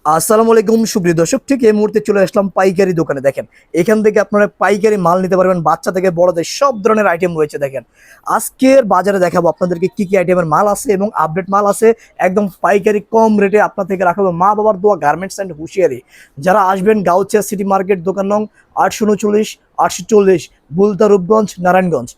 আসসালামু আলাইকুম সুপ্রিয় দর্শক, ঠিক এই মুহূর্তে চলে আসলাম পাইকারি দোকানে। দেখেন এখান থেকে আপনারা পাইকারি মাল নিতে পারবেন, বাচ্চা থেকে বড়দের সব ধরনের আইটেম রয়েছে। দেখেন আজকের বাজারে দেখাবো আপনাদেরকে কি কি আইটেমের মাল আছে এবং আপডেট মাল আছে, একদম পাইকারি কম রেটে আপনার থেকে রাখাবো। মা বাবার দোয়া গার্মেন্টস অ্যান্ড হুঁশিয়ারি। যারা আসবেন গাউছিয়া সিটি মার্কেট, দোকান নং 839 840, বুলতা, রূপগঞ্জ, নারায়ণগঞ্জ।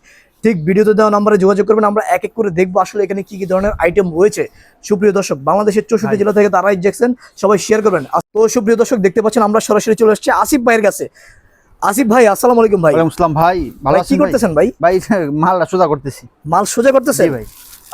ঠিক ভিডিওতে দেওয়া নাম্বারে যোগাযোগ করবেন, আমরা এক এক করে দেখবো আসলে এখানে কি কি ধরনের আইটেম রয়েছে। সুপ্রিয় দর্শক, বাংলাদেশের 64 জেলা থেকে তারাই দেখছেন, সবাই শেয়ার করবেন। তো সুপ্রিয় দর্শক, দেখতে পাচ্ছেন আমরা সরাসরি চলে আসছি আসিফ ভাইয়ের কাছে। আসিফ ভাই, আসসালামু আলাইকুম ভাই। ওয়ালাইকুম আসসালাম ভাই, ভালো আছেন? কি করতেছেন ভাই? ভাই মাল সোজা করতেছি। মাল সোজা করতেছেন? জি ভাই।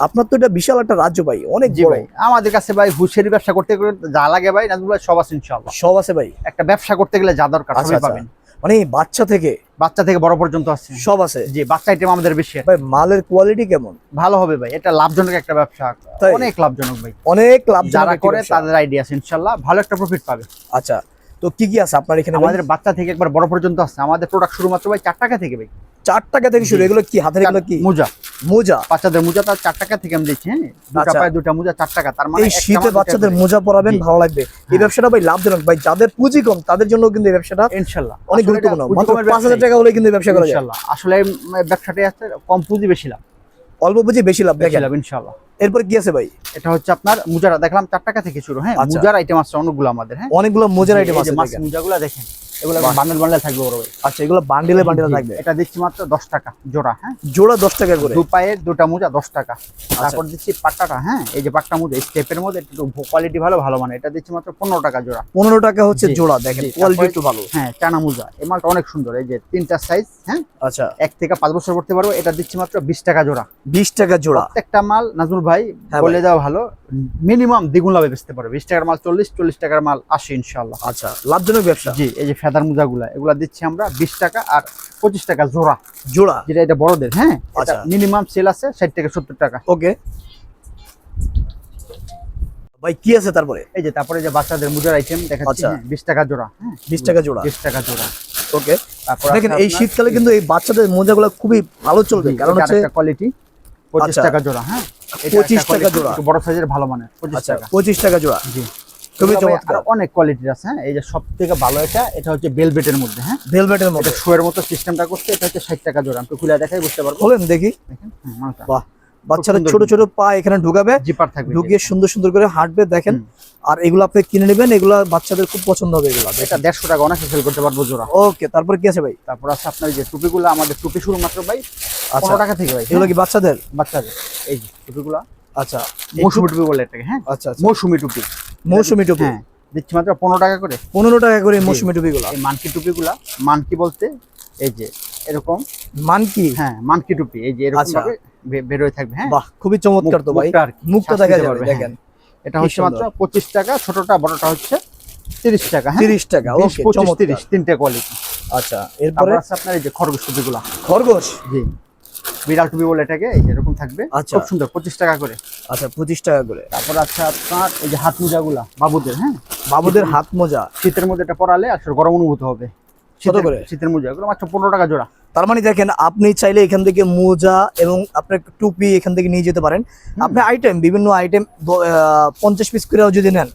আপনার তো এটা বিশাল একটা রাজ্য ভাই, অনেক জি বড়। ভাই, আমাদের কাছে ভাই হুঁশিয়ারি ব্যবসা করতে গেলে যা লাগে ভাই নাজমুল ভাই সব আছে ইনশাআল্লাহ। সব আছে ভাই। একটা ব্যবসা করতে গেলে যা দরকার আচ্ছা সবই আচ্ছা, পাবেন। মানে বাচ্চা থেকে বাচ্চা থেকে বড় পর্যন্ত আছে, সব আছে। জি বাচ্চা আইটেম আমাদের বেশি আছে। ভাই মালের কোয়ালিটি কেমন? ভালো হবে ভাই, এটা লাভজনক একটা ব্যবসা, তাই? অনেক লাভজনক ভাই। অনেক লাভ যারা করে তাদের আইডিয়া আছে ইনশাআল্লাহ, ভালো একটা প্রফিট পাবে। আচ্ছা, তো কি কি আছে আপনার এখানে? আমাদের বাচ্চা থেকে একবার বড় পর্যন্ত আছে। আমাদের প্রোডাক্ট শুরু মাত্র ভাই 4 টাকা থেকে ভাই। 4 টাকা থেকে শুরু। এগুলো কি হাতের? এগুলো কি মোজা? মোজা। বাচ্চাদের মোজা তার 4 টাকা থেকে আমি দিচ্ছি। হ্যাঁ, দুটা আচ্ছা। পায়ে দুটা মোজা 4 টাকা। তার মানে এই শীতে বাচ্চাদের মোজা পরাবেন, ভালো লাগবে। এই ব্যবসাটা ভাই লাভজনক ভাই, যাদের পুঁজি কম তাদের জন্য কিন্তু এই ব্যবসাটা ইনশাআল্লাহ অনেক গুরুত্বপূর্ণ। মাত্র 5000 টাকা হলে কিন্তু এই ব্যবসা করা যায় ইনশাআল্লাহ। আসলে ব্যবসাটাই আছে কম পুঁজি বেশি লাভ, অল্প পুঁজি বেশি লাভ। দেখেন ইনশাআল্লাহ। এরপর কি আছে ভাই? এটা হচ্ছে আপনার মুজারা, দেখলাম 4 টাকা থেকে শুরু। হ্যাঁ, আচ্ছা। মুজার আইটেম আছে অনেকগুলো আমাদের। হ্যাঁ, অনেকগুলো মোজার আইটেম এই যে আছে মাছ দেখেন। মুজাগুলো দেখেন, এগুলো বান্ডেল বান্ডেল থাকবে বড় ভাই। আচ্ছা, এগুলো বান্ডিলে বান্ডিলে থাকবে। এটা দিচ্ছি মাত্র 10 টাকা জোড়া। হ্যাঁ, জোড়া 10 টাকা করে। দু পায়ের দুটা মোজা 10 টাকা। তারপর দিচ্ছি পাট্টাটা। হ্যাঁ, এই যে পাট্টা মোজা স্টেপের মধ্যে একটু কোয়ালিটি ভালো ভালো মানে, এটা দিচ্ছি মাত্র 15 টাকা জোড়া। 15 টাকা হচ্ছে জি, জোড়া। দেখেন জি, কোয়ালিটি তারপরে- একটু ভালো। হ্যাঁ, চানা মোজা, এই মালটা অনেক সুন্দর। এই যে 3টা সাইজ। হ্যাঁ, আচ্ছা, 1 থেকে 5 বছর পড়তে পারবো। এটা দিচ্ছি মাত্র 20 টাকা জোড়া। 20 টাকা জোড়া। প্রত্যেকটা মাল নাজমুল ভাই হ্যাঁ বলে ভাই। দেওয়া ভালো, মিনিমাম দ্বিগুণ লাভে বেচতে পারবে। 20 টাকার মাল 40, 40 টাকার মাল 80 ইনশাআল্লাহ। আচ্ছা, লাভজনক ব্যবসা। জি, এই যে ফেদার মোজাগুলা, এগুলা দিচ্ছি আমরা 20 টাকা আর 25 টাকা জোড়া। জোড়া। যেটা এটা বড়দের। হ্যাঁ, আচ্ছা। এটা মিনিমাম সেল আছে 60 থেকে 70 টাকা। ওকে ভাই, কি আছে তারপরে? এই যে তারপরে যে বাচ্চাদের মোজার আইটেম দেখাচ্ছি। আচ্ছা। হ্যাঁ, 20 টাকা জোড়া। হ্যাঁ, 20 টাকা জোড়া। 20 টাকা জোড়া। ওকে, তারপর দেখেন আছে এই আপনার- শীতকালে কিন্তু এই বাচ্চাদের মোজাগুলো খুবই ভালো চলবে, কারণ হচ্ছে কোয়ালিটি 25 আচ্ছা। টাকা জোড়া। হ্যাঁ, এটা 25 একটা টাকা quality, জোড়া। একটু বড় সাইজের ভালো মানের 25 আচ্ছা, টাকা। 25 টাকা জোড়া। জি, খুবই এগুলো ভাই চমৎকার। আরো অনেক কোয়ালিটির আছে। হ্যাঁ, এই যে সবথেকে ভালো এটা হচ্ছে বেলভেটের মধ্যে। হ্যাঁ, ভেলভেটের মতো। এটা শোয়ের মতো সিস্টেমটা করছে। এটা হচ্ছে 60 টাকা জোড়া। আমি খুলে দেখাই বুঝতে পারবো। বলেন দেখি। দেখেন, মালটা বাহ, বাচ্চারা সুন্দর ছোট ছোট পা এখানে ঢুকাবে, জিপার থাকবে, ঢুকিয়ে সুন্দর সুন্দর করে হাঁটবে। দেখেন, আর এগুলো আপনি কিনে নেবেন, এগুলো বাচ্চাদের খুব পছন্দ হবে এগুলো। এটা 150 টাকা অনেক সেল করতে পারবো জোড়া। ওকে, তারপর কি আছে ভাই? তারপর আছে আপনার এই যে টুপিগুলো, আমাদের টুপি শুরু মাত্র ভাই আচ্ছা, 15 টাকা থেকে ভাই। এগুলো কি বাচ্চাদের? বাচ্চাদের এই যে টুপিগুলো আচ্ছা, মৌসুমী টুপি বলে এটাকে। হ্যাঁ, আচ্ছা আচ্ছা, মৌসুমী টুপি। মৌসুমী টুপি। হ্যাঁ, দিচ্ছি মাত্র 15 টাকা করে। 15 টাকা করে মৌসুমী টুপিগুলো। এই মানকি টুপিগুলা, মানকি বলতে এই যে এরকম। মান কি? হ্যাঁ, মানকি টুপি এই যে এরকম আচ্ছা। ভাবে বের হয়ে থাকবে। হ্যাঁ, বাহ, খুবই চমৎকার তো ভাই, মুখটা আর কি, মুখটা শ্বাস দেখা নিতে যাবে। পারবে। দেখেন এটা কি হচ্ছে মাত্র সুন্দর। 25 টাকা, ছোটটা বড়টা হচ্ছে 30 টাকা। হ্যাঁ, 30 টাকা। 20, ওকে, 25, চমৎকার। 30 তিনটে কোয়ালিটি। আচ্ছা, তারপর এরপরে আছে আপনার এই যে খরগোশ টুপিগুলা। খরগোশ। জি, বিড়াল টুপি বলে এটাকে, এই যে এরকম থাকবে। আচ্ছা। খুব সুন্দর, 25 টাকা করে। আচ্ছা, 25 টাকা করে। তারপর আছে আপনার এই যে হাত মোজাগুলা বাবুদের। হ্যাঁ, বাবুদের হাত মোজা শীতের মধ্যে এটা পরালে আসলে গরম অনুভূত হবে। কত করে? শীতের মোজা এগুলো মাত্র 15 টাকা জোড়া। তার মানে দেখেন, আপনি চাইলে এখান থেকে মোজা এবং আপনার একটা টুপি এখান থেকে নিয়ে যেতে পারেন। আপনি আইটেম, বিভিন্ন আইটেম 50 পিস করেও যদি নেন,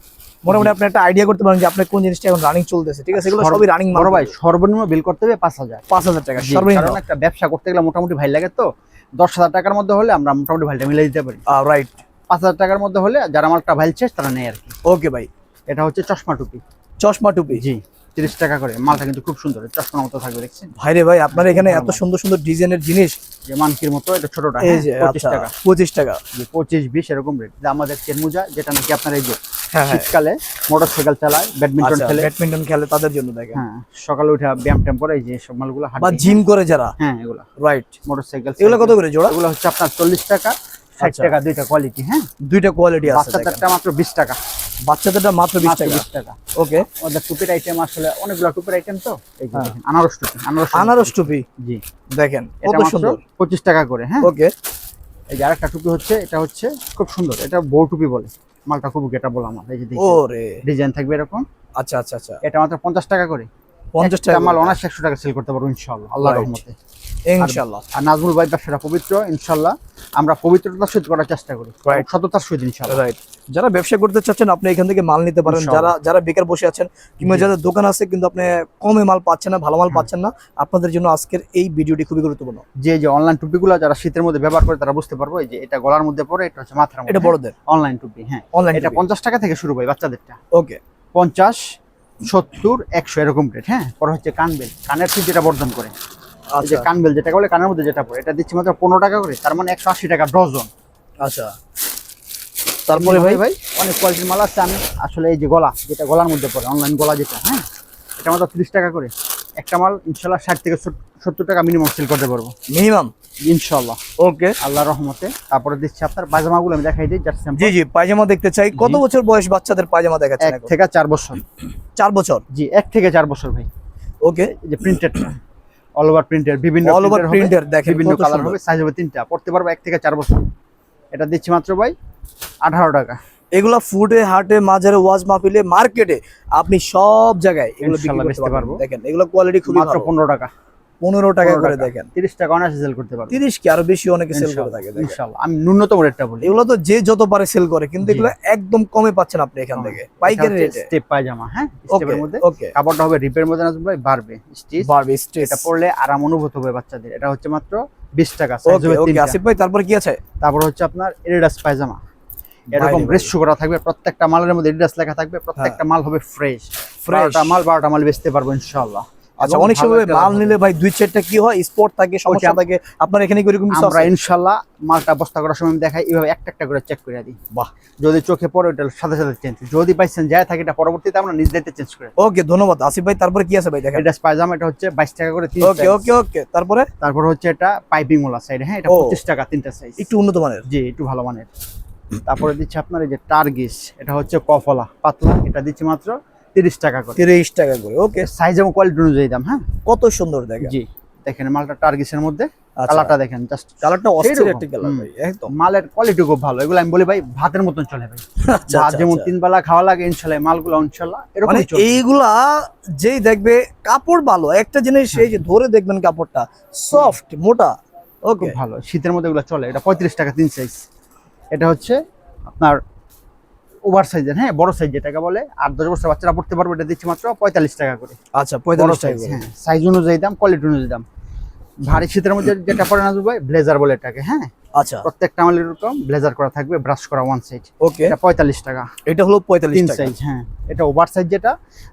মোটামুটি আপনি একটা আইডিয়া করতে পারেন যে আপনার কোন জিনিসটা এখন রানিং চলতেছে। ঠিক আছে, এগুলো সবই রানিং মাল। বড় ভাই সর্বনিম্ন বিল করতে হবে 5000। 5000 টাকা জি, সর্বনিম্ন। কারণ একটা ব্যবসা করতে গেলে মোটামুটি ভাই লাগে, তো 10,000 টাকার মধ্যে হলে আমরা মোটামুটি ভাইটা মিলে দিতে পারি। রাইট। 5000 টাকার মধ্যে হলে যারা আমার একটা ভাইল শেষ তারা নেয় আর কি। ওকে ভাই, এটা হচ্ছে চশমা টুপি। চশমা টুপি। জি, 30 টাকা করে। মালটা কিন্তু খুব সুন্দর, চশমার মতো থাকবে, দেখছেন? ভাইরে ভাই, আপনার এখানে এত সুন্দর সুন্দর ডিজাইনের জিনিস। যে মানকির মতো, এটা ছোটটা। এই যে 25 আচ্ছা, টাকা। 25 টাকা। জি, 25, 20 এরকম রেট। যে আমাদের চেন মোজা, যেটা নাকি আপনার এই যে হ্যাঁ হ্যাঁ, শীতকালে মোটরসাইকেল চালায়, ব্যাডমিন্টন আচ্ছা, খেলে। ব্যাডমিন্টন খেলে তাদের জন্য দেখেন। হ্যাঁ, সকালে উঠে ব্যায়াম ট্যাম করে এই যে সব মালগুলো বা হাঁটে। জিম করে যারা। হ্যাঁ, এগুলো রাইট। মোটরসাইকেল। এগুলো কত করে জোড়া? এগুলো হচ্ছে আপনার 40 টাকা, 60 আচ্ছা। টাকা দুইটা কোয়ালিটি। হ্যাঁ, দুইটা কোয়ালিটি আছে। দেখেন, বাচ্চাদেরটা মাত্র 20 টাকা। বাচ্চাদেরটা মাত্র 20 মাত্র টাকা। 20 টাকা। ওকে, ওদের টুপির আইটেম আসলে অনেকগুলো টুপির আইটেম, তো এই যে দেখেন আনারস টুপি। আনারস টুপি। জি, দেখেন এটা কত মাত্র সুন্দর। 25 টাকা করে। হ্যাঁ, ওকে, এই যে আরেকটা টুপি হচ্ছে, এটা হচ্ছে খুব সুন্দর, এটা বউ টুপি বলে। মালটা খুব গেটা বলা আমার। এই যে ওরে, ডিজাইন থাকবে এরকম। আচ্ছা আচ্ছা আচ্ছা, এটা মাত্র 50 টাকা করে। 50 টাকা টাকা মাল করে। অনায়াসে 100 টাকা সেল করতে পারবো ইনশাআল্লাহ, আল্লাহর Right. রহমতে। ইনশাআল্লাহ। আর নাজমুল ভাই ব্যবসাটা পবিত্র ইনশাআল্লাহ, আমরা পবিত্রতার সহিত করার চেষ্টা করি, Right. সততার সহিত ইনশাআল্লাহ। রাইট। যারা ব্যবসা করতে চাচ্ছেন আপনি এখান থেকে মাল নিতে পারেন, যারা ইনশাআল্লাহ। যারা বেকার বসে আছেন কিংবা জি। যাদের দোকান আছে কিন্তু আপনি কমে মাল পাচ্ছেন না, ভালো মাল হ্যাঁ। পাচ্ছেন না, আপনাদের জন্য আজকের এই ভিডিওটি খুবই গুরুত্বপূর্ণ। যে অনলাইন টুপিগুলো যারা শীতের মধ্যে ব্যবহার করে তারা বুঝতে পারবো, এই যে এটা গলার মধ্যে পরে, এটা হচ্ছে মাথার মধ্যে, এটা বড়দের অনলাইন টুপি। হ্যাঁ, অনলাইন এটা 50 টাকা থেকে শুরু ভাই বাচ্চাদেরটা, ওকে 50, 70, 100 এরকম রেট। হ্যাঁ, পরে হচ্ছে কানবেল, কানের ঠিক যেটা বর্ধন করে, এই যে আচ্ছা কানবেল যেটা বলে কানের মধ্যে যেটা পড়ে, এটা দিচ্ছি মাত্র 15 টাকা করে, তার মানে 180 টাকা ডজন। আচ্ছা। তারপরে ভাই ভাই অনেক কোয়ালিটির মাল আছে। আমি আসলে এই যে গলা, যেটা গলার মধ্যে পড়ে, অনলাইন গলা যেটা, হ্যাঁ, এটা মাত্র 30 টাকা করে। একটা মাল ইনশাল্লাহ 60 থেকে 70 টাকা মিনিমাম সেল করতে পারবো মিনিমাম, ইনশাল্লাহ, ওকে। আল্লাহর রহমতে। তারপরে দিচ্ছি আপনার পায়জামাগুলো, আমি দেখাই দিই জাস্ট স্যাম্পল। জি জি, পায়জামা দেখতে চাই। কত জি। বছর বয়স বাচ্চাদের পায়জামা দেখাচ্ছেন 1 এখন? থেকে 4 বছর। 4 বছর, জি, 1 থেকে 4 বছর ভাই। ওকে। এই যে প্রিন্টেড, অল ওভার প্রিন্টের, বিভিন্ন অল ওভার printer হবে, প্রিন্টার দেখেন বিভিন্ন কত কালার সুন্দর। হবে, সাইজ হবে 3টা, পড়তে পারবো 1 থেকে 4 বছর। এটা দিচ্ছি মাত্র ভাই 18 টাকা। এগুলা ফুডে, হাটে, মাজারে, ওয়াজ মাহফিলে, মার্কেটে আপনি সব জায়গায় এগুলো বিক্রি ইনশাআল্লাহ করতে বেচতে পারবেন। পারবো। দেখেন এগুলো কোয়ালিটি খুবই মাত্র ভালো। 15 টাকা। 15 টাকা 15 করে টাকা। দেখেন। 30 টাকা অনায়াসে সেল করতে পারবো 30 কি আরো বেশি অনেকে সেল করে ইনশাআল্লাহ, থাকে দেখেন। ইনশাআল্লাহ। আমি ন্যূনতম রেটটা বলি, এগুলো তো যে যত পারে সেল করে, কিন্তু জি। এগুলো একদম কমে পাচ্ছেন আপনি এখান থেকে পাইকারি রেটে। স্টেপ পায়জামা, হ্যাঁ, ওকে স্টেপের মধ্যে ওকে। কাপড়টা হবে রিপের মধ্যে, না ভাই, বাড়বে স্টিচ, বারবি স্ট্রেস। এটা পরলে আরাম অনুভূত হবে বাচ্চাদের। এটা হচ্ছে মাত্র 20 টাকা, সাইজ ওকে হবে ওকে 3টা। আসিফ ভাই, তারপর কি আছে? তারপর হচ্ছে আপনার এডিডাস পায়জামা, এরকম বাইরে রেশু করা থাকবে, প্রত্যেকটা মালের মধ্যে এডিডাস লেখা থাকবে, প্রত্যেকটা মাল হবে ফ্রেশ। Fresh। 12টা মাল বেচতে পারবো ইনশাআল্লাহ। আচ্ছা, এবং অনেক ভালো সময় একটা মাল লাভ হবে। নিলে ভাই 2-4টা কি হয়, স্পট থাকে, সমস্যা ওইটা- থাকে, আপনার এখানে কি এরকম কিছু আমরা আছে? ইনশাআল্লাহ মালটা বস্তা করার সময় আমি দেখাই, এইভাবে একটা একটা করে চেক করে দিই। বাহ, যদি চোখে পড়ে ওটা সাথে সাথে চেঞ্জ, যদি বাইসেন যায় থাকে এটা পরবর্তীতে আমরা নিজ দায়িত্বে চেঞ্জ করে দিই। ওকে ধন্যবাদ আসিফ ভাই। তারপরে কি আছে ভাই দেখেন? এটা পায়জামা, এটা হচ্ছে 22 টাকা করে 3 ওকে ওকে ওকে। তারপরে তারপর হচ্ছে এটা পাইপিং ওলা সাইড, হ্যাঁ, এটা ও। 25 টাকা 3টা সাইজ, একটু উন্নত মানের। জি, একটু ভালো মানের। তারপরে দিচ্ছি আপনার এই যে টার্গিস, এটা হচ্ছে কফলা পাতলা, এটা দিচ্ছি মাত্র 30 টাকা করে। 30 টাকা করে, ওকে। সাইজ এবং কোয়ালিটি অনুযায়ী দাম, হ্যাঁ। কত সুন্দর দেখেন। জি, দেখেন মালটা টার্গিসের মধ্যে, আচ্ছা। কালারটা দেখেন, জাস্ট কালারটা অস্থির সেইরকম। একটা কালার হুম। ভাই, একদম। মালের কোয়ালিটি খুব ভালো, এগুলো আমি বলি ভাই ভাতের মতন চলে ভাই। আচ্ছা ভাত আচ্ছা, যেমন আচ্ছা। 3 বেলা খাওয়া লাগে ইনশাআল্লাহ, মালগুলো ইনশাআল্লাহ এরকম মানে চলে। এইগুলা যেই দেখবে কাপড় ভালো, একটা জিনিস এই যে ধরে দেখবেন কাপড়টা সফট মোটা, ওকে। খুব ভালো, শীতের মধ্যে এগুলো চলে। এটা 35 টাকা 3 সাইজ। এটা হচ্ছে আপনার ওভার সাইজের, হ্যাঁ, বড় সাইজ যেটাকে বলে, 8-10 বছর বাচ্চারা পড়তে পারবে। এটা দিচ্ছি মাত্র 45 টাকা করে। আচ্ছা বড় 45 টাকা সাইজ, করে। হ্যাঁ, সাইজ অনুযায়ী দাম, কোয়ালিটি অনুযায়ী দাম। ভারী শীতের মধ্যে যেটা পরে না ভাই, ব্লেজার বলে এটাকে, হ্যাঁ, আচ্ছা প্রত্যেকটা মালের এরকম ব্লেজার করা থাকবে, ব্রাশ করা ওয়ান সাইড। ওকে। এটা 45 টাকা এটা হলো 45 3 টাকা। সাইজ, হ্যাঁ। এটা ওভার সাইজ যেটা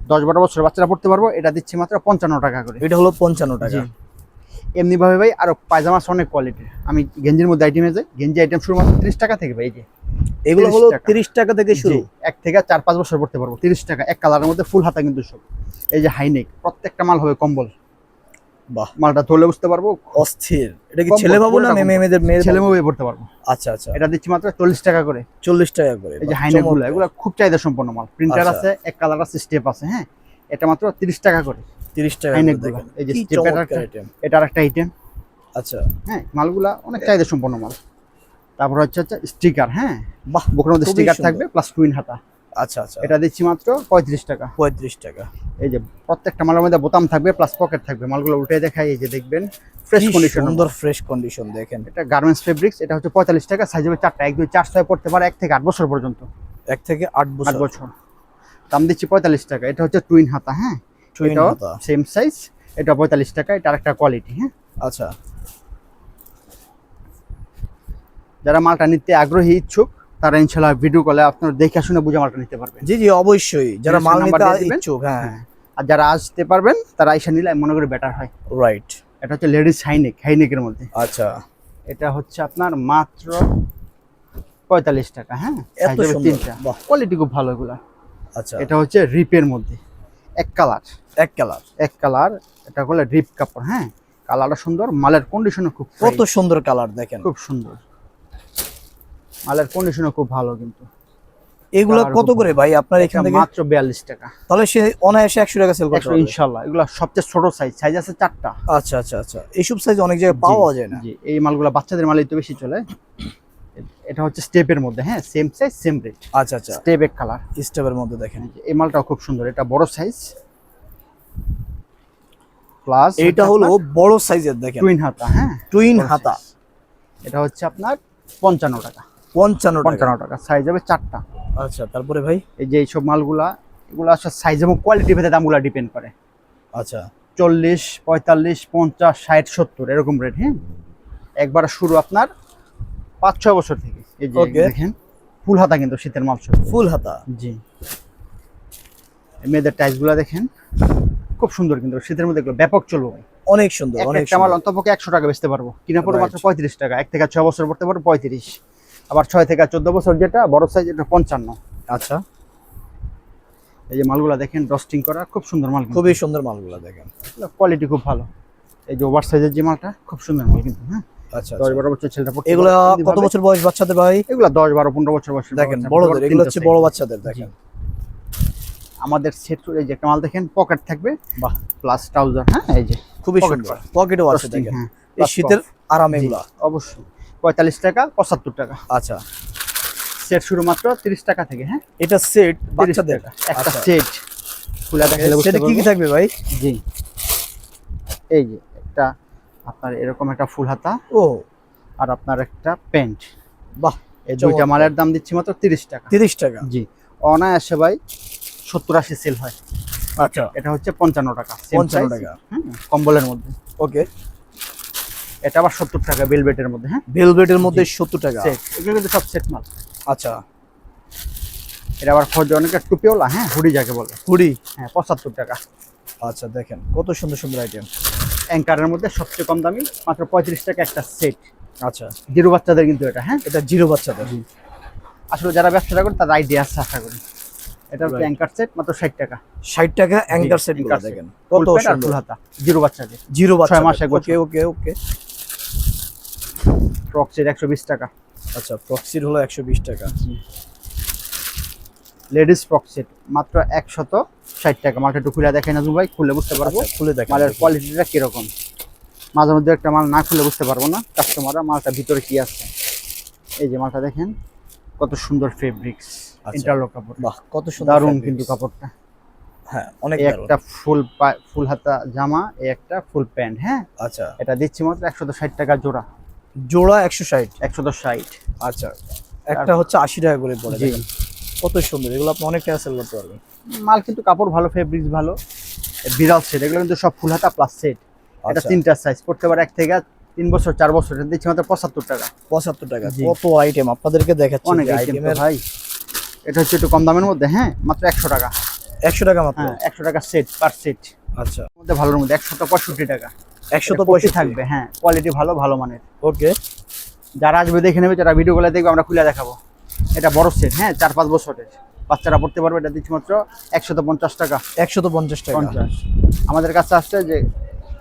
10-12 বছর বাচ্চারা পড়তে পারবো, এটা দিচ্ছি মাত্র 55 টাকা করে। এটা হলো 55 জি। টাকা। এমনি ভাবে ভাই আরো পায়জামা আছে অনেক কোয়ালিটির। আমি গেঞ্জির মধ্যে আইটেমে যাই, গেঞ্জি আইটেম শুরু মাত্র 30 টাকা থেকে ভাই। এই যে এগুলো 30 হলো টাকা। 30 টাকা থেকে শুরু। 1 থেকে 4-5 বছর পড়তে পারবো 30 টাকা, এক কালারের মধ্যে ফুল হাতা কিন্তু সব। এই যে হাইনেক, প্রত্যেকটা মাল হবে কম্বল। বাহ, মালটা ধরলে বুঝতে পারবো, অস্থির। এটা কি কম্বল, ছেলে ভাবো না পুরোটা মেয়েদের ছেলে ভাবো? মেয়ে পড়তে পারবো। আচ্ছা আচ্ছা, এটা দিচ্ছি মাত্র 40 টাকা করে। 40 টাকা করে। এই যে বাহ, হাইনেক গুলো, চমৎকার। এগুলো খুব চাহিদা সম্পন্ন মাল। প্রিন্টার আচ্ছা। আছে, এক কালার আছে, স্টেপ আছে, হ্যাঁ। এটা মাত্র 30 টাকা করে 30 টাকা করে হাইনেক গুলো। দেখেন। এই যে কি স্টেপের চমৎকার একটা, item। এটা আরেকটা আইটেম, আচ্ছা, হ্যাঁ। মালগুলা অনেক চাহিদা সম্পন্ন মাল। তারপর হচ্ছে স্টিকার, হ্যাঁ, বাহ, বুকের মধ্যে খুবই স্টিকার সুন্দর। থাকবে প্লাস টুইন হাতা। আচ্ছা আচ্ছা, এটা দিচ্ছি মাত্র 35 টাকা। 35 টাকা। এই যে প্রত্যেকটা মালের মধ্যে বোতাম থাকবে প্লাস পকেট থাকবে। মালগুলো উল্টে দেখাই, এই যে দেখবেন ফ্রেশ কি কন্ডিশন, সুন্দর ফ্রেশ কন্ডিশন দেখেন। এটা গার্মেন্টস ফেব্রিক্স। এটা হচ্ছে 45 টাকা, সাইজ হবে 4টা, 1, 2, 4, 6 পড়তে পারে 1 থেকে 8 বছর পর্যন্ত। 1 থেকে 8 8 বছর। বছর দাম দিচ্ছি 45 টাকা। এটা হচ্ছে টুইন হাতা, হ্যাঁ, Twin এটাও হাতা। সেম সাইজ, এটা 45 টাকা। এটা আরেকটা কোয়ালিটি, হ্যাঁ। আচ্ছা, যারা মালটা নিতে আগ্রহী ইচ্ছুক তারা ইনশাআল্লাহ ভিডিও কলে আপনারা দেখে শুনে বুঝে মালটা নিতে পারবেন। জি জি অবশ্যই, যারা Description মাল number নিতে দিয়ে দিবেন। ইচ্ছুক, হ্যাঁ হ্যাঁ, আর যারা আসতে পারবেন তারা আইসা নিলে আমি মনে করি বেটার হয়। রাইট। এটা হচ্ছে লেডিস হাইনেক, হাইনেকের মধ্যে। আচ্ছা, এটা হচ্ছে আপনার মাত্র 45 টাকা, হ্যাঁ, এত সাইজ হবে সুন্দর, 3টা, বাহ। কোয়ালিটি খুব ভালো এগুলা। আচ্ছা, এটা হচ্ছে রিপের মধ্যে, এক কালার, এক কালার। এক কালার। এটা হলো রিপ কাপড়, হ্যাঁ, কালারটা সুন্দর, মালের কন্ডিশনও খুব কত fresh, সুন্দর কালার দেখেন। খুব সুন্দর, মালের কন্ডিশনও খুব ভালো কিন্তু। এগুলা কালার কত খুব করে ভাই আপনার এখান এটা থেকে? মাত্র 42 টাকা। তাহলে সে অনায়াসে 100 টাকা সেল করতে 100 পারবে। ইনশাআল্লাহ। এগুলো সবচেয়ে ছোট সাইজ, সাইজ আছে 4টা। আচ্ছা আচ্ছা আচ্ছা, এইসব সাইজ অনেক জায়গায় পাওয়া যায় না। জি, এই মালগুলো বাচ্চাদের মালই তো বেশি চলে। এটা হচ্ছে স্টেপের মধ্যে, হ্যাঁ, সেম সাইজ সেম রেট। আচ্ছা আচ্ছা, স্টেপ এক কালার। স্টেপের মধ্যে দেখেন। এই মালটাও খুব সুন্দর, এটা বড় সাইজ। প্লাস এটা হলো বড় সাইজের দেখেন, টুইন হাতা, হ্যাঁ টুইন বড় হাতা। size। এটা হচ্ছে আপনার 55 টাকা, 55 টাকা। 55 টাকা, সাইজ হবে 4টা। আচ্ছা, তারপরে ভাই? এই যে এইসব মালগুলা, এগুলো আসলে সাইজ এবং কোয়ালিটি ভেদে দামগুলো ডিপেন্ড করে। আচ্ছা, 40, 45, 50, 60, 70 এরকম রেট, হ্যাঁ। একবার শুরু আপনার 5-6 বছর থেকে। এই যে Okay. দেখেন ফুল হাতা, কিন্তু শীতের মাল সব। ফুল হাতা। জি, এই মেয়েদের টাইলসগুলো দেখেন খুব সুন্দর, কিন্তু শীতের মধ্যে এগুলো ব্যাপক চলবে ভাই। অনেক সুন্দর, অনেক একটা মাল সুন্দর। অন্তপক্ষে 100 টাকা বেচতে পারবো, কিনা পড়বে মাত্র Right. 35 টাকা। 1 থেকে 6 বছর পড়তে পারবো 35, আবার 6 থেকে 14 বছর যেটা বড় সাইজ এটা 55। আচ্ছা, এই যে মালগুলা দেখেন ডস্টিং করা, খুব সুন্দর মাল, খুবই সুন্দর মালগুলো দেখেন। কোয়ালিটি খুব ভালো। এই যে ওভার সাইজের যে মালটা খুব সুন্দর মাল কিন্তু, হ্যাঁ। আচ্ছা, 10-12 বছর ছেলেটা পড়তে এগুলা পারবে, কত বছর বয়স বাচ্চাদের ভাই? এগুলা 10, 12, 15 বছর বয়স দেখেন বড়দের, এগুলো হচ্ছে বড় বাচ্চাদের দেখেন। আমাদের সেট। এই যে একটা মাল দেখেন, পকেট থাকবে, বাহ, প্লাস ট্রাউজার, হ্যাঁ। এই যে খুবই Pocket সুন্দর, করা। পকেটও আছে Dusting, দেখেন। হ্যাঁ, এই plus শীতের puff। আরাম জি, এগুলা। অবশ্যই 45 টাকা, 75 টাকা। আচ্ছা, সেট শুরু মাত্র 30 টাকা থেকে, হ্যাঁ। এটা সেট 30 বাচ্চাদের টাকা। একটা আচ্ছা। সেট খুলে দেখালে বুঝতে সেটা কি কি পারবেন। থাকবে ভাই? জি, এই যে একটা আপনার এরকম একটা ফুল হাতা, ও আর আপনার একটা প্যান্ট। বাহ, এই দুইটা চমৎকার। মালের দাম দিচ্ছি মাত্র 30 টাকা। 30 টাকা। জি, অনায়াসে ভাই 70-80 সেল হয়। আচ্ছা, এটা হচ্ছে 55 টাকা, same 55 size, টাকা। হুম, কম্বলের মধ্যে। ওকে, এটা আবার 70 টাকা বেলভেটের মধ্যে, হ্যাঁ। ভেলভেটের মধ্যে 70 টাকা। সেট, এগুলো কিন্তু সব সেট মাল। আচ্ছা, এটা আবার খোঁজ অনেকটা টুপিওলা, হ্যাঁ, হুডি যাকে বলে, হুডি। হ্যাঁ, 75 টাকা। আচ্ছা, দেখেন কত সুন্দর সুন্দর আইটেম। অ্যাঙ্কারের মধ্যে সবচেয়ে কম দামি, মাত্র 35 টাকা একটা সেট। আচ্ছা, জিরো বাচ্চাদের কিন্তু এটা, হ্যাঁ। এটা জিরো বাচ্চাদের। আসলে যারা ব্যবসাটা করে তার আইডিয়া আছে আশা করি। এটা হচ্ছে Right. অ্যাঙ্কার সেট, মাত্র 60 টাকা। 60 টাকা অ্যাঙ্কার সেট anchor set। দেখেন ফুল কত প্যান্ট আর সুন্দর। ফুল হাতা, জিরো বাচ্চাদের। জিরো বাচ্চা 6 মাস, 1 বছর। ওকে ওকে ওকে। ফ্রক সেট 120 টাকা। আচ্ছা, প্রক্সির হলো 120 টাকা। লেডিস ফ্রক সেট মাত্র 160 টাকা। মালটা একটু খুলে দেখেন নাজমুল ভাই, খুলে বুঝতে পারবো আচ্ছা, খুলে দেখেন মালের কোয়ালিটিটা কিরকম। মাঝে মধ্যে একটা মাল না খুলে বুঝতে পারবো না কাস্টমাররা মালটা ভিতরে কি আছে। এই যে মালটা দেখেন কত সুন্দর ফেব্রিক্স, আচ্ছা। ইন্টারলক কাপড়, বাহ, কত সুন্দর দারুণ fabrics। কিন্তু কাপড়টা। হ্যাঁ, অনেক এই দারুণ। একটা ফুল হাতা জামা, এই একটা ফুল প্যান্ট, হ্যাঁ। আচ্ছা, এটা দিচ্ছি মাত্র 160 টাকা জোড়া। জোড়া 160। 160। আচ্ছা, একটা হচ্ছে 80 টাকা করে পড়ে। জি, দেখেন কত সুন্দর, এগুলো আপনি অনেক টাকা সেল করতে পারবেন। মাল কিন্তু কাপড় ভালো, ফেব্রিক্স ভালো। বিড়াল সেট, এগুলো কিন্তু সব ফুল হাতা প্লাস সেট। এটা আচ্ছা, 3টা সাইজ, পড়তে পারে 1 থেকে 3 বছর, 4 বছর। এটা দিচ্ছি মাত্র 75 টাকা। 75 টাকা। জি। কত আইটেম আপনাদেরকে দেখাচ্ছি, অনেক যে আইটেম আইটেমের ভাই। এটা হচ্ছে একটু কম দামের মধ্যে, হ্যাঁ, মাত্র 100 টাকা। 100 টাকা মাত্র। হ্যাঁ, 100 টাকা সেট, পার সেট। আচ্ছা, মধ্যে ভালোর মধ্যে 165 টাকা। 165 থাকবে, হ্যাঁ, কোয়ালিটি ভালো, ভালো মানের। ওকে, যারা আসবে দেখে নেবে, যারা ভিডিও গুলো দেখবে আমরা খুলে দেখাবো। এটা বড় সেট, হ্যাঁ, 4-5 বছরের বাচ্চারা পড়তে পারবে। এটা দিচ্ছি মাত্র 150 টাকা। 150 টাকা। 50। আমাদের কাছে আসছে যে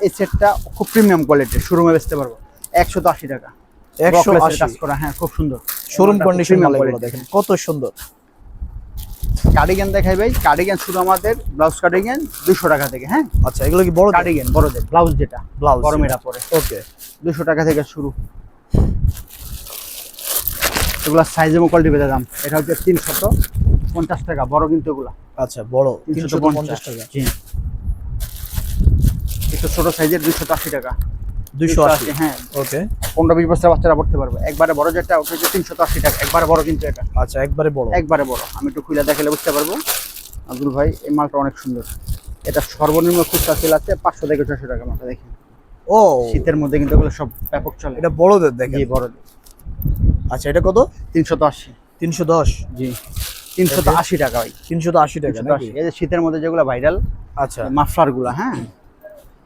এই সেটটা খুব প্রিমিয়াম কোয়ালিটির, শোরুমে বেচতে পারবো 180 টাকা। 180 Brockless এর কাজ করা, হ্যাঁ, খুব সুন্দর। শোরুম এটা খুব কন্ডিশন premium মালগুলো quality। দেখেন কত সুন্দর। কার্ডিগান দেখাই ভাই। কার্ডিগান শুরু আমাদের ব্লাউজ কার্ডিগান 200 টাকা থেকে, হ্যাঁ। আচ্ছা, এগুলো কি বড় কার্ডিগান বড়দের ব্লাউজ, যেটা ব্লাউজ গরমেরা পরে, ওকে। 200 টাকা থেকে শুরু। এগুলা সাইজ এবং কোয়ালিটি বেঁধে দাম। এটা হচ্ছে 350 টাকা, বড় কিন্তু এগুলা আচ্ছা, বড় 350 350 টাকা। জি। একটু ছোট সাইজের 280 টাকা। 280, হ্যাঁ, ওকে। 15-20 বছর বাচ্চারা পড়তে পারবে। একবারে বড় যেটা ওটা হচ্ছে 380 টাকা। একবারে বড় কিন্তু এটা, আচ্ছা, একবারে বড়। একবারে বড়। আমি একটু খুলে দেখালে বুঝতে পারবো। আব্দুল ভাই, এই মালটা অনেক সুন্দর। এটা সর্বনিম্ন খুচরা সেল আছে 500 থেকে 600 টাকা। মালটা দেখেন, ও, শীতের মধ্যে কিন্তু এগুলো সব ব্যাপক চলে। এটা বড়দের দেখেন। জি, বড়। আচ্ছা, এটা কত? 380। 310। জি, 380 টাকা ভাই। 380 টাকা নাকি? 380। এই যে শীতের মধ্যে যেগুলো ভাইরাল আচ্ছা, মাফলার গুলা, হ্যাঁ,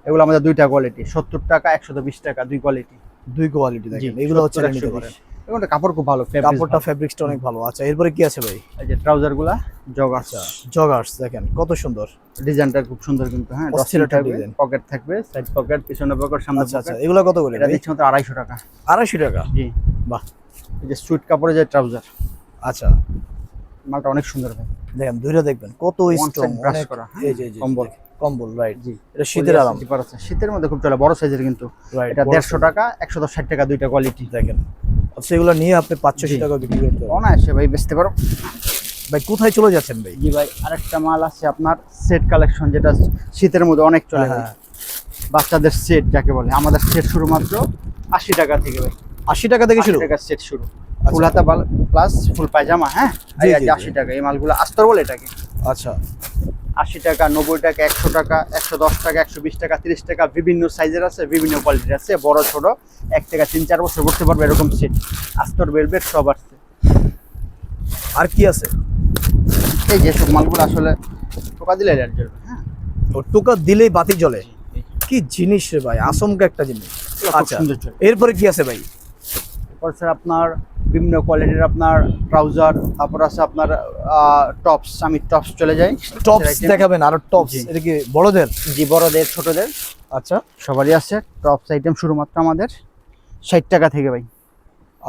এগুলো আমাদের দুইটা কোয়ালিটি, 70 টাকা, 120 টাকা, দুই কোয়ালিটি। দুই কোয়ালিটি দেখেন, এগুলো হচ্ছে নিতে পারেন। এগুলো কাপড় খুব ভালো, কাপড়টা ফেব্রিক্সটা অনেক ভালো। আচ্ছা, এরপরে কি আছে ভাই? এই যে ট্রাউজার গুলা, জগার, আচ্ছা, জগার্স দেখেন কত সুন্দর। ডিজাইনটা খুব সুন্দর কিন্তু, হ্যাঁ। অস্থির একটা ডিজাইন। পকেট থাকবে, সাইড পকেট, পিছনে পকেট, সামনে আচ্ছা আচ্ছা, পকেট। এগুলো কত করে এটা ভাই? দিচ্ছি মাত্র 250 টাকা। 250 টাকা। জি, বাহ, এই যে সুইট কাপড়ের যে ট্রাউজার, আচ্ছা, মালটা অনেক সুন্দর ভাই। দেখেন দুইটা দেখবেন কত One স্ট্রং, side brush অনেক করা, হ্যাঁ, এই যে কম্বল। কম্বল, রাইট। জি, এটা শীতের আরাম, জিপার আছে, শীতের মধ্যে খুব চলে, বড় সাইজের কিন্তু। রাইট। এটা 150 টাকা, 160 টাকা, দুইটা কোয়ালিটি দেখেন। আচ্ছা, এগুলো নিয়ে আপনি 500 জি। টাকা বিক্রি করতে পারবেন। অনায়াসে ভাই বেচতে পারো। ভাই কোথায় চলে যাচ্ছেন ভাই? জি ভাই, আরেকটা মাল আছে আপনার সেট কালেকশন, যেটা শীতের মধ্যে অনেক চলে ভাই। হ্যাঁ, বাচ্চাদের সেট যাকে বলে, আমাদের সেট শুরু মাত্র 80 টাকা থেকে ভাই। 80 টাকা থেকে 80 শুরু? টাকা সেট শুরু, ফুল হাতা প্লাস ফুল পায়জামা। হ্যাঁ, জি, এই জি, 80 টাকা। এই মালগুলো আস্তর বলে এটাকে। আচ্ছা 80 টাকা, 90 টাকা, 100 টাকা, 110 টাকা, 120 টাকা, 30 টাকা, বিভিন্ন সাইজের আছে, বিভিন্ন কোয়ালিটির আছে, বড় ছোট। 1 থেকে 3-4 বছর পড়তে পারবে এরকম সেট। আস্তর ভেলভেট সব আছে। আর কি আছে? এই যে সব মালগুলো আসলে টোকা দিলে রেট জ্বলবে। হ্যাঁ, ও টোকা দিলেই বাতি জ্বলে? কি জিনিস রে ভাই, আসমকা একটা জিনিস। খুব আচ্ছা সুন্দর চলে। এরপরে কি আছে ভাই? এরপর স্যার আপনার বিভিন্ন কোয়ালিটির আপনার ট্রাউজার, তারপর আছে আপনার টপস। আমি টপস চলে যাই। টপস দেখাবেন? আর টপস জি। এটা কি বড়দের? জি, বড়দের ছোটদের আচ্ছা সবারই আছে। টপস আইটেম শুরু মাত্র আমাদের 60 টাকা থেকে ভাই।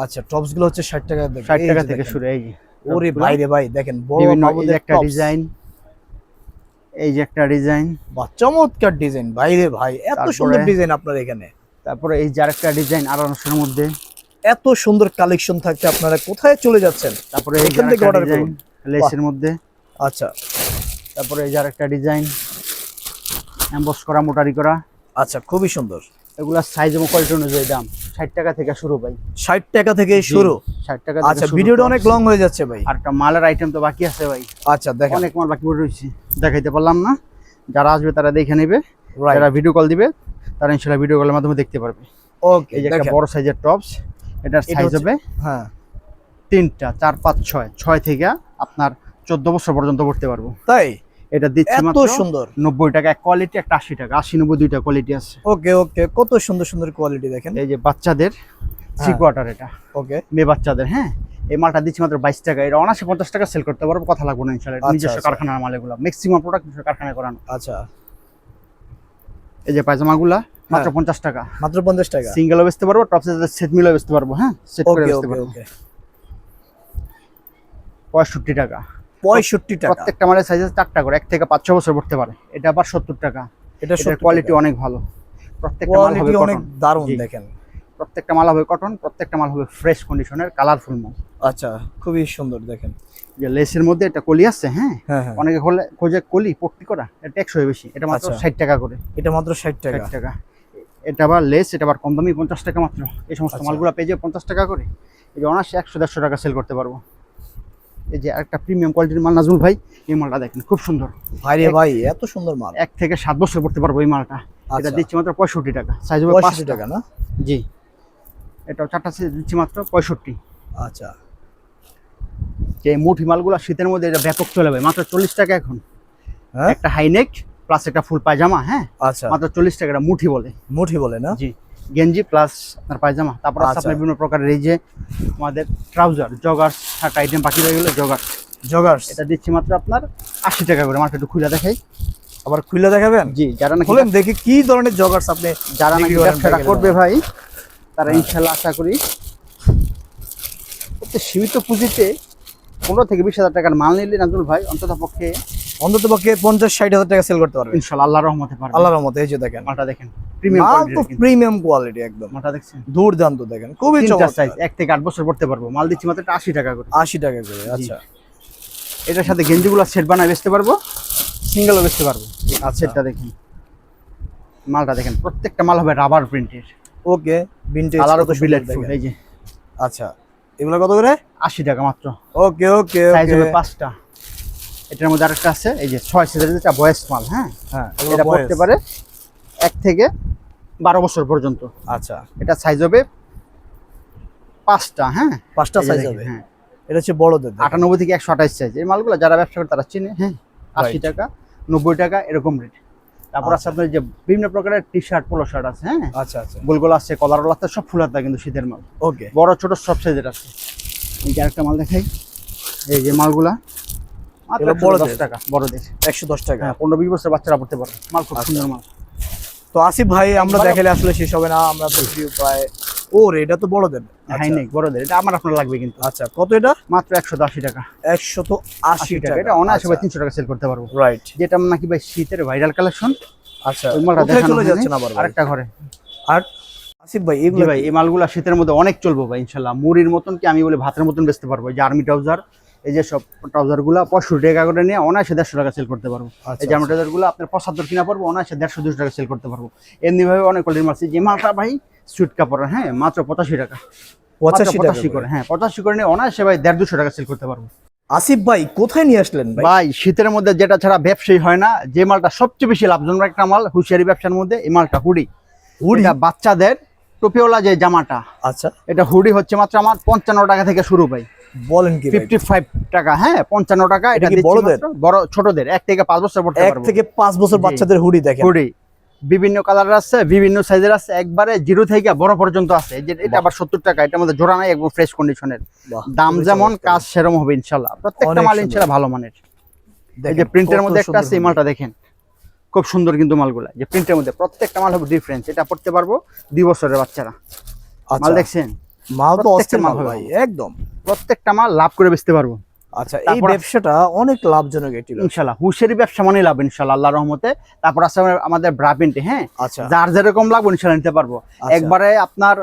আচ্ছা টপস গুলো হচ্ছে 60 টাকা 60 টাকা থেকে শুরু। এই যে ওরে ভাই রে ভাই দেখেন বড় বিভিন্ন, এই যে বাবুদের একটা টপস। ডিজাইন, এই যে একটা ডিজাইন, বাহ চমৎকার ডিজাইন ভাই রে ভাই, এত তারপরে- সুন্দর ডিজাইন আপনার এখানে। তারপরে এই যে আরেকটা ডিজাইন আড়াইশোর মধ্যে। এত সুন্দর কালেকশন থাকতে আপনারা কোথায় চলে যাচ্ছেন? তারপরে এই যে এখান থেকে আরেকটা অর্ডার ডিজাইন করুন। লেসের মধ্যে। আচ্ছা তারপরে এই যে আরেকটা ডিজাইন এমবস করা, মোটারি করা। আচ্ছা খুবই সুন্দর। এগুলা সাইজ এবং কোয়ালিটি অনুযায়ী দাম। 60 টাকা থেকে শুরু ভাই। 60 টাকা থেকে শুরু? 60 টাকা আচ্ছা থেকে শুরু। ভিডিওটা অনেক লং হয়ে যাচ্ছে ভাই। আর একটা মালের আইটেম তো বাকি আছে ভাই। আচ্ছা দেখেন অনেক মাল বাকি পড়ে রয়েছে, দেখাইতে পারলাম না। যারা আসবে তারা দেখে নেবে, রাইট। যারা ভিডিও কল দিবে তারা ইনশাআল্লাহ ভিডিও কলের মাধ্যমে দেখতে পারবে। ওকে এই যে একটা বড় সাইজের টপস, এটার এটা সাইজ হচ্ছে- হবে হ্যাঁ 3টা, 4, 5, 6 থেকে আপনার 14 বছর পর্যন্ত পড়তে পারবো। তাই? এটা দিচ্ছি এত মাত্র সুন্দর। 90 টাকা। এক কোয়ালিটি, একটা 80 টাকা। 80, 90 দুইটা কোয়ালিটি আছে। ওকে ওকে কত সুন্দর সুন্দর কোয়ালিটি দেখেন। এই যে বাচ্চাদের থ্রি হ্যাঁ। কোয়ার্টার, এটা ওকে মেয়ে বাচ্চাদের। হ্যাঁ, এই মালটা দিচ্ছি মাত্র 22 টাকা। এটা অনায়াসে 50 টাকা সেল করতে পারবো, কথা লাগবে না ইনশাআল্লাহ। আচ্ছা, নিজস্ব আচ্ছা। কারখানার মাল এগুলো, ম্যাক্সিমাম প্রোডাক্ট নিজস্ব কারখানায় করানো। আচ্ছা এই যে পায়জামাগুলা মাত্র হ্যাঁ। 50 টাকা। মাত্র 50 টাকা? সিঙ্গেলও বেচতে পারবো, টপসের সাথে সেট মিলও বেচতে পারবো। হ্যাঁ, সেট করে ওকে বেচতে ওকে পারবো। ওকে 65 টাকা। 65 টাকা? প্রত্যেকটা মালের সাইজ 4টা করে, 1 থেকে 5-6 বছর পড়তে পারে। এটা আবার 70 টাকা। এটা এটার কোয়ালিটি অনেক ভালো। প্রত্যেকটা মাল হবে কোয়ালিটি অনেক কটন। দারুণ জি। দেখেন। প্রত্যেকটা মাল হবে কটন, প্রত্যেকটা মাল হবে ফ্রেশ কন্ডিশনের, কালারফুল মাল। আচ্ছা খুবই সুন্দর দেখেন। যে লেসের মধ্যে একটা কলি আছে। হ্যাঁ, হ্যাঁ হ্যাঁ অনেকে খোঁজে কলি পট্টি করা, এটা টেকসই বেশি। এটা মাত্র আচ্ছা। 60 টাকা করে। এটা মাত্র 60 টাকা? 60 টাকা। এটা আবার লেস, এটা আবার কম দামি, 50 টাকা মাত্র। এই সমস্ত আচ্ছা। মালগুলো পেয়ে যাবে 50 টাকা করে। এই যে অনায়াসে 100-150 টাকা সেল করতে পারবো। এই যে একটা প্রিমিয়াম কোয়ালিটির মাল নাজমুল ভাই, এই মালটা দেখেন খুব সুন্দর। ভাই রে ভাই এত সুন্দর মাল। 1 থেকে 7 বছর পড়তে পারবো এই মালটা। এটা আচ্ছা। দিচ্ছি মাত্র 65 টাকা। সাইজ হবে 65 5 টাকা না? জি, এটাও 4টা সাইজ দিচ্ছি মাত্র 65। আচ্ছা যে মুঠি মালগুলো শীতের মধ্যে এটা ব্যাপক চলে ভাই, মাত্র 40 টাকা এখন। হ্যাঁ একটা হাইনেক প্লাস একটা ফুল পায়জামা। হ্যাঁ, আচ্ছা মাত্র 40 টাকা। এটা মুঠি বলে। মুঠি বলে না? জি, গেঞ্জি প্লাস আপনার পায়জামা। তারপর আছে আচ্ছা। আপনার বিভিন্ন প্রকারের এই যে আমাদের ট্রাউজার, জগার্স, একটা আইটেম বাকি রয়ে গেলো জগার্স। জগার্স এটা দিচ্ছি মাত্র আপনার 80 টাকা করে। মার্কেট একটু খুলে দেখাই। আবার খুলে দেখাবেন? জি, যারা নাকি খুলেন দেখি কি ধরনের জগার্স আপনি যারা নাকি বিক্রি করেন ব্যবসাটা প্যাকেটে করবে দাম। ভাই, তারা হ্যাঁ। ইনশাল্লাহ আশা করি সীমিত পুঁজিতে 15 থেকে 20 হাজার টাকার মাল নিলে নাজুল ভাই অন্তত পক্ষে অন্তত পক্ষে 50-60 হাজার টাকা সেল করতে পারবেন ইনশাল্লাহ আল্লাহর রহমতে পারবে। আল্লাহর রহমতে। এই যে দেখেন মালটা দেখেন, প্রিমিয়াম মাল তো কোয়ালিটি। প্রিমিয়াম কোয়ালিটি একদম মালটা দেখছেন, দুর্দান্ত দেখেন, খুবই 3টা চমৎকার। সাইজ, 1 থেকে 8 বছর পড়তে পারবো। মাল দিচ্ছি মাত্র 80 টাকা করে। 80 টাকা করে? আচ্ছা এটার সাথে গেঞ্জিগুলো সেট বানায় বেচতে পারবো, সিঙ্গেলও বেচতে পারবো। আচ্ছা সেটটা দেখেন, মালটা দেখেন, প্রত্যেকটা মাল হবে রাবার প্রিন্টের। ওকে ভিনটেজ কালারও কত তো সুন্দর বিলেট দেখেন। ফুল। এই যে আচ্ছা এগুলো কত করে? 80 টাকা মাত্র। ওকে ওকে সাইজ ওকে হবে 5টা। এটার মধ্যে আরেকটা আছে, এই যে 6 সাইজের যেটা বয়েস মাল। হ্যাঁ, হ্যাঁ এটা পড়তে পারে 1 থেকে 12 বছর পর্যন্ত। আচ্ছা এটা সাইজ হবে 5টা। হ্যাঁ, 5টা এই যে সাইজ দেখেন, হবে? হ্যাঁ, এটা হচ্ছে বড়দের দেখেন। 98 থেকে 128 সাইজ। এই মালগুলো যারা ব্যবসা করে তারা চিনে। হ্যাঁ, 80 Right. টাকা, 90 টাকা এরকম রেট। তারপর আছে আচ্ছা। আপনার যে বিভিন্ন প্রকারের টি শার্ট, পোলো শার্ট আছে। হ্যাঁ, আচ্ছা আচ্ছা গোলগোল আছে, কলার আছে, সব ফুল হাতা কিন্তু শীতের মাল। ওকে বড় ছোট সব সাইজের আছে। এই যে আরেকটা মাল দেখাই, এই যে মালগুলা মাত্র এগুলো 110 বড়দের? টাকা, বড়দের। 110 টাকা? হ্যাঁ, 15-20 বছর বাচ্চারা পড়তে পারে। মাল খুব আচ্ছা। সুন্দর মাল। তো আসিফ ভাই আমরা একবারে- দেখালে আসলে শেষ হবে না, আমরা তো ভিডিও প্রায় ও রে এটা তো বড়দের। হাইনেক বড়দের, এটা আমার আপনার লাগবে কিন্তু। আচ্ছা কত এটা? মাত্র 180 টাকা। 180 টাকা। টাকা? এটা অনায়াসে ভাই 300 টাকা সেল করতে পারবো। রাইট। যেটা নাকি ভাই শীতের ভাইরাল কালেকশন। আচ্ছা ওই মালটা কোথায় দেখানো চলে হয়নি। যাচ্ছেন আবার ভাই? আরেকটা ঘরে। আর আসিফ ভাই জি এগুলো ভাই, এই মালগুলা শীতের মধ্যে অনেক চলবো ভাই ইনশাল্লাহ। মুড়ির মতন কি আমি বলে ভাতের মতন বেচতে পারবো। এই যে আর্মি ট্রাউজার, এই যে সব ট্রাউজার গুলা 65 টাকা করে নিয়ে অনায়াসে 150 টাকা সেল করতে পারবো। আচ্ছা, এই জামা ট্রাউজার গুলো আপনার 75 কিনা পারবো, অনায়াসে 150-200 টাকা সেল করতে পারবো। এমনি ভাবে অনেক কোয়ালিটির মাল আছে। যে মালটা ভাই সুইট কাপড়, হ্যাঁ মাত্র 85 টাকা, 85 করে, হ্যাঁ 85 করে নিয়ে অনায়াসে ভাই 150-200 টাকা সেল করতে পারবো। আসিফ ভাই কোথায় নিয়ে আসলেন ভাই? ভাই শীতের মধ্যে যেটা ছাড়া ব্যবসায়ী হয় না, যে মালটা সবচেয়ে বেশি লাভজনক একটা মাল হুঁশিয়ারি ব্যবসার মধ্যে, এই মালটা হুডি। হুডি? এটা বাচ্চাদের টুপিওয়ালা যে জামাটা, আচ্ছা, এটা হুডি হচ্ছে মাত্র আমার 55 টাকা থেকে শুরু ভাই, বলেন কি ভাই? 55 টাকা, হ্যাঁ 55 টাকা। এটা এটা কি দিচ্ছি বড়দের? মাত্র বড় ছোটদের 1 থেকে 5 বছর পড়তে 1 পারবো। থেকে 5 বছর জি। বাচ্চাদের হুডি দেখেন। হুডি বিভিন্ন কালারের আছে, বিভিন্ন সাইজের আছে, একবারে 0 থেকে বড় পর্যন্ত আছে। এই যে এটা আবার 70 টাকা, এটার মধ্যে জোড়া নাই, একদম ফ্রেশ কন্ডিশনের। বাহ, দাম খুবই যেমন চমৎকার। কাজ সেরকম হবে ইনশাআল্লাহ। প্রত্যেকটা অনেক মাল সুন্দর। ইনশাআল্লাহ ভালো মানের। এই দেখেন, যে প্রিন্টের কত মধ্যে একটা সুন্দর আছে, এই হুডি। মালটা দেখেন খুব সুন্দর কিন্তু মালগুলা। যে প্রিন্টের মধ্যে প্রত্যেকটা মাল হবে ডিফারেন্স। এটা পড়তে পারবো 2 বছরের বাচ্চারা। মাল আচ্ছা, দেখছেন, মাল তো প্রত্যেকটা অস্থির মাল মাল হবে ভাই, একদম। প্রত্যেকটা মাল লাভ করে বেচতে পারবো আচ্ছা, এই তারপর ব্যবসাটা অনেক লাভজনক একটি ব্যবসা। ইনশাআল্লাহ। হুঁশিয়ারি ব্যবসা মানে লাভ ইনশাআল্লাহ আল্লাহর রহমতে। তারপর আছে আমাদের ব্রা প্রিন্টে, হ্যাঁ আচ্ছা, যার যেরকম লাগবে ইনশাআল্লাহ নিতে পারবো। আচ্ছা। একবারে আপনার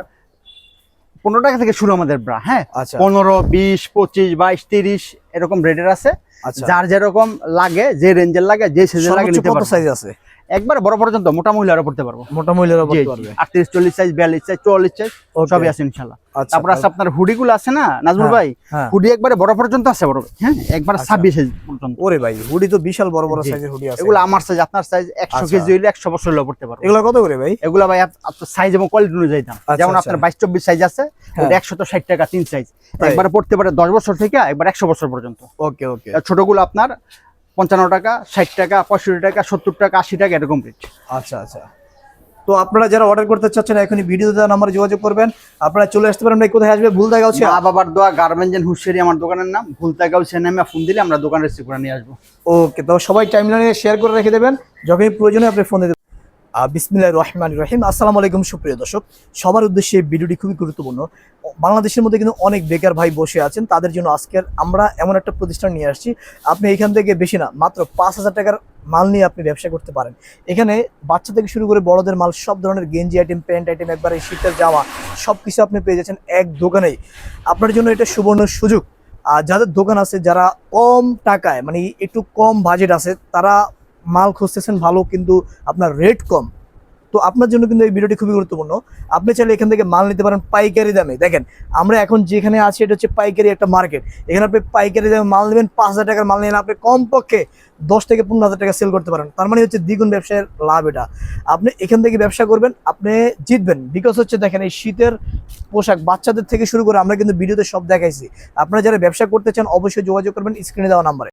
15 টাকা থেকে শুরু আমাদের ব্রা, হ্যাঁ আচ্ছা, 15, 20, 25, 22, 30 এরকম রেটের আছে। আচ্ছা। যার যেরকম লাগে, যে রেঞ্জের লাগে, যে সাইজের লাগে সর্বোচ্চ নিতে কত পারবো। সাইজ আছে? একবার বড় পর্যন্ত মোটা মহিলারা পড়তে পারবো। মোটা মহিলারা জি, পড়তে পারবে। 38, 40 সাইজ, 42 সাইজ, 44 সাইজ Okay. সবই আছে ইনশাআল্লাহ। আচ্ছা, তারপর আছে আপনার হুডি গুলো আছে না নাজমুল হ্যাঁ, ভাই, হ্যাঁ। হুডি একবারে বড় পর্যন্ত আছে, বড় ভাই, হ্যাঁ একবার আচ্ছা। 26 সাইজ পর্যন্ত। ওরে ভাই, হুডি তো বিশাল বড় বড় জি। সাইজের হুডি আছে। এগুলো আমার সাইজ, আপনার সাইজ, 100 আচ্ছা। কেজি হইলে 100 বছর হলেও পড়তে পারবো। এগুলো কত করে ভাই? এগুলো ভাই আপনার সাইজ এবং কোয়ালিটি অনুযায়ী দাম। আচ্ছা, যেমন আচ্ছা। আপনার 22-24 সাইজ আছে, হ্যাঁ। ওটা 160 টাকা 3 সাইজ। তাই? একবারে পড়তে পারে 10 বছর থেকে একবার 100 বছর পর্যন্ত। ওকে, ওকে। আর ছোটগুলো আপনার 55 টাকা, 60 টাকা, 65 টাকা, 70 টাকা, 80 টাকা এরকম রেট। আচ্ছা, আচ্ছা। তো আপনারা যারা অর্ডার করতে চাচ্ছেন এখনই ভিডিও দেওয়া নাম্বারে যোগাযোগ করবেন। আপনারা চলে আসতে পারেন ভাই, কোথায় আসবে? ভুলতা গাউছে। মা বাবার দোয়া গার্মেন্টস এন্ড হুঁশিয়ারি আমার দোকানের নাম। ভুলতাগাঁও সেনামে ফোন দিলে আমরা দোকান রিসিভ করে নিয়ে আসবো। ওকে, তো সবাই টাইমলাইনে শেয়ার করে রেখে দেবেন, যখনই প্রয়োজনে আপনি ফোন দিতে। বিসমিল্লাহির রহমানির রহিম। আসসালামু আলাইকুম সুপ্রিয় দর্শক, সবার উদ্দেশ্যে এই ভিডিওটি খুবই গুরুত্বপূর্ণ। বাংলাদেশের মধ্যে কিন্তু অনেক বেকার ভাই বসে আছেন, তাদের জন্য আজকের আমরা এমন একটা প্রতিষ্ঠান নিয়ে আসছি। আপনি এখান থেকে বেশি না, মাত্র 5,000 টাকার মাল নিয়ে আপনি ব্যবসা করতে পারেন। এখানে বাচ্চা থেকে শুরু করে বড়দের মাল, সব ধরনের গেঞ্জি আইটেম, প্যান্ট আইটেম, একবারে শীতের জামা, সব কিছু আপনি পেয়ে যাচ্ছেন এক দোকানেই। আপনার জন্য এটা সুবর্ণ সুযোগ। আর যাদের দোকান আছে, যারা কম টাকায় মানে একটু কম বাজেট আছে, তারা মাল খুঁজতেছেন ভালো কিন্তু আপনার রেট কম, তো আপনার জন্য কিন্তু এই ভিডিওটি খুবই গুরুত্বপূর্ণ। আপনি চাইলে এখান থেকে মাল নিতে পারেন পাইকারি দামে। দেখেন, আমরা এখন যেখানে আছি এটা হচ্ছে পাইকারি একটা মার্কেট। এখানে আপনি পাইকারি দামে মাল নেবেন, 5,000 টাকার মাল নিয়ে আপনি কমপক্ষে 10 থেকে 15,000 টাকা সেল করতে পারেন। তার মানে হচ্ছে দ্বিগুণ ব্যবসায়ের লাভ এটা। আপনি এখান থেকে ব্যবসা করবেন, আপনি জিতবেন। বিকজ হচ্ছে দেখেন, এই শীতের পোশাক বাচ্চাদের থেকে শুরু করে আমরা কিন্তু ভিডিওতে সব দেখাইছি। আপনারা যারা ব্যবসা করতে চান অবশ্যই যোগাযোগ করবেন স্ক্রিনে দেওয়া নাম্বারে।